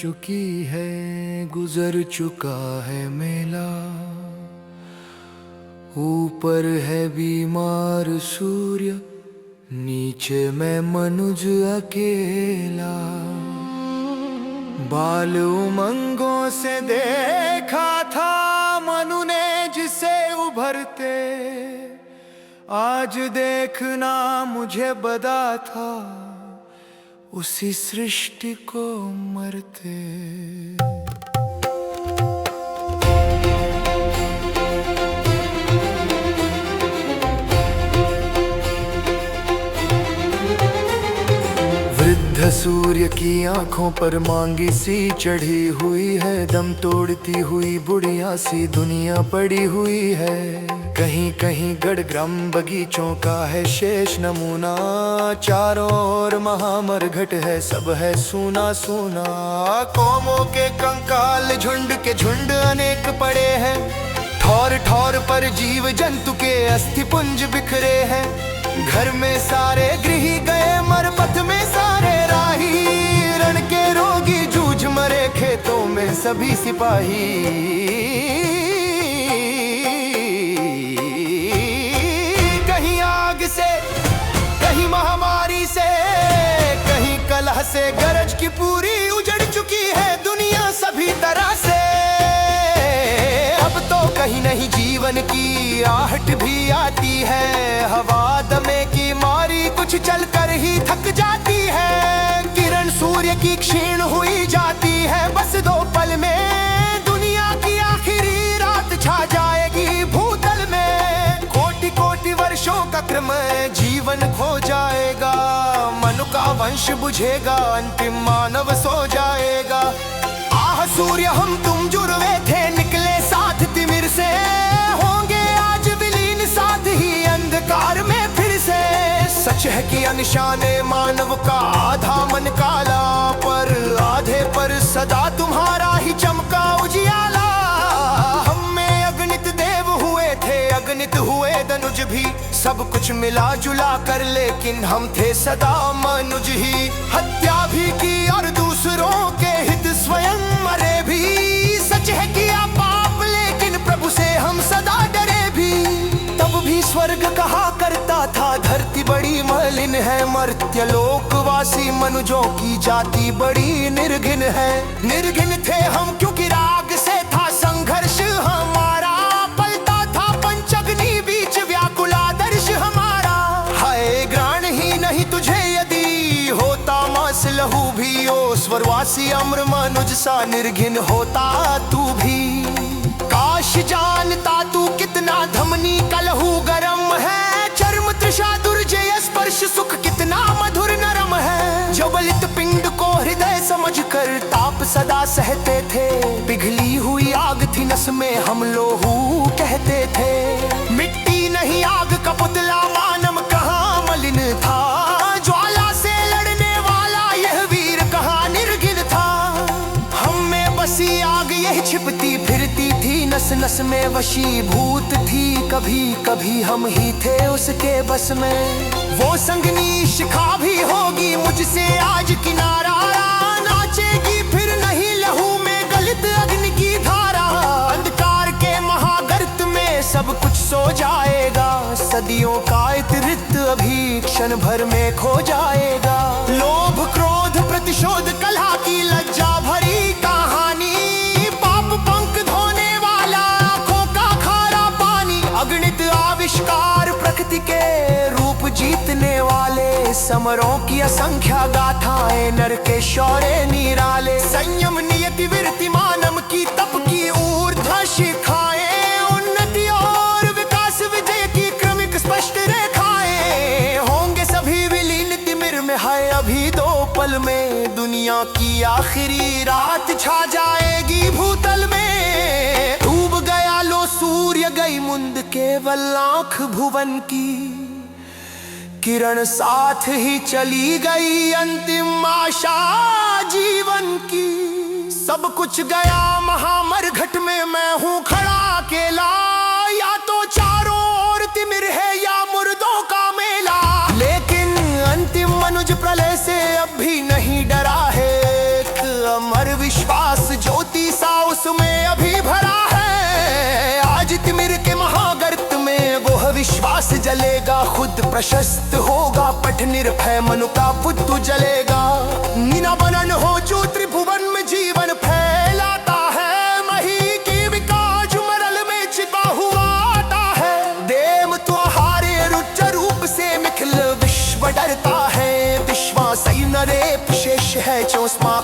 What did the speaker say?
चुकी है, गुजर चुका है मेला। ऊपर है बीमार सूर्य, नीचे मैं मनुज अकेला। बाल उमंगों से देखा था मनु ने जिसे उभरते, आज देखना मुझे बदा था उसी सृष्टि को मरते। वृद्ध सूर्य की आंखों पर मांगी सी चढ़ी हुई है, दम तोड़ती हुई बुढ़िया सी दुनिया पड़ी हुई है। कहीं कहीं गढ़ग्राम बगीचों का है शेष नमूना, चारों ओर महामरघट है, सब है सूना सूना। कौमों के कंकाल झुंड के झुंड अनेक पड़े हैं, ठौर ठौर पर जीव जंतु के अस्थि पुंज बिखरे हैं। घर में सारे गृही गए मर, पथ में सारे राही, रण के रोगी जूझ मरे, खेतों में सभी सिपाही। कहीं आग से, कहीं महामारी से, कहीं कलह से, गरज की पूरी उजड़ चुकी है दुनिया सभी तरह से। अब तो कहीं नहीं जीवन की आहट भी आती है, हवा दमे की मारी कुछ चलकर ही थक जाती है। किरण सूर्य की क्षीण हुई जाती है, बस दो पल में दुनिया की आखिरी रात छा जाएगी भूतल में। कोटि कोटि वर्षों का क्रम जीवन खो जाएगा, मनु का वंश बुझेगा, अंतिम मानव सो जाएगा। आह सूर्य हम तुम जुड़वे थे, निकले साथ तिमिर से, होंगे आज विलीन साथ ही अंधकार में फिर से। सच है कि अनशाने मानव का आधा मन काला, पर आधे पर सदा तुम्हारा ही चमका उजियाला। हम में अगणित देव हुए थे, अगणित हुए धनुज भी, सब कुछ मिला जुला कर, लेकिन हम थे सदा मनुज ही। हत्या भी की और दूसरों के हित स्वयं मरे भी, सच है किया पाप लेकिन प्रभु से हम सदा डरे भी। तब भी स्वर्ग कहा करता था धरती बड़ी मलिन है, मर्त्य लोकवासी मनुजों की जाति बड़ी निर्घिन है। निर्घिन थे हम क्योंकि राग से था संघर्ष हमारा, पलता था पंचअग्नि बीच व्याकुल आदर्श हमारा। हाय ग्राण ही नहीं तुझे यदि होता मांस लहू भी, ओ स्वर्गवासी अम्र मनुज सा निर्घिन होता तू भी। काश जानता तू कितना धमनी का लहू गरम है, चर्म तृषा दुर्जय स्पर्श सुख कितना मधुर नरम है। जो बलित पिंड को हृदय समझकर ताप सदा सहते थे, पिघली हुई आग थी नस में हम लोहू कहते थे। मिट्टी नहीं आग का पुतला मानव कहाँ मलिन था, ज्वाला से लड़ने वाला यह वीर कहाँ निर्घिन था। हम में बसी आग यही छिपती फिरती थी, नस नस में वशीभूत थी, कभी कभी हम ही थे उसके बस में। वो संगनी शिखा भी होगी मुझसे आज किनारा, नाचेगी फिर नहीं लहू में गलित अग्नि की धारा। अंधकार के महागर्त में सब कुछ सो जाएगा, सदियों का इतरित अभी क्षण भर में खो जाएगा। लोभ क्रोध प्रतिशोध कलह की लज्जा भरी कहानी, पाप पंख धोने वाला आंखों का खारा पानी। अगणित आविष्कार प्रकृति के रूप जीतने वाले, समरों की असंख्या गाथाएं नर के शौर्य निराले। संयम नियति विरति मानव की तप की ऊर्ध्व शिखाएं, उन्नति और विकास विजय की क्रमिक स्पष्ट रेखाएं। होंगे सभी विलीन तिमिर में, है अभी दो पल में दुनिया की आखिरी रात छा जाएगी भूतल में। डूब गया लो सूर्य गई मुंद केवल आंख भुवन की, किरण साथ ही चली गई अंतिम आशा जीवन की। सब कुछ गया महामरघट में, मैं हूँ खड़ा अकेला, या तो चारों ओर तिमिर है या मुर्दों का मेला। लेकिन अंतिम मनुज प्रलय से अब भी नहीं डरा है, एक अमर विश्व जलेगा खुद प्रशस्त होगा, पठ निर्भय मनु का बुद्धू जलेगा। नीना बनन हो जो त्रिभुवन में जीवन फैलाता है, मही की विकास मरल में छिपा हुआ आता है। देव त्वहारे रुच रूप से मिखिल विश्व डरता है, विश्वास नरे शेष है चौस्मा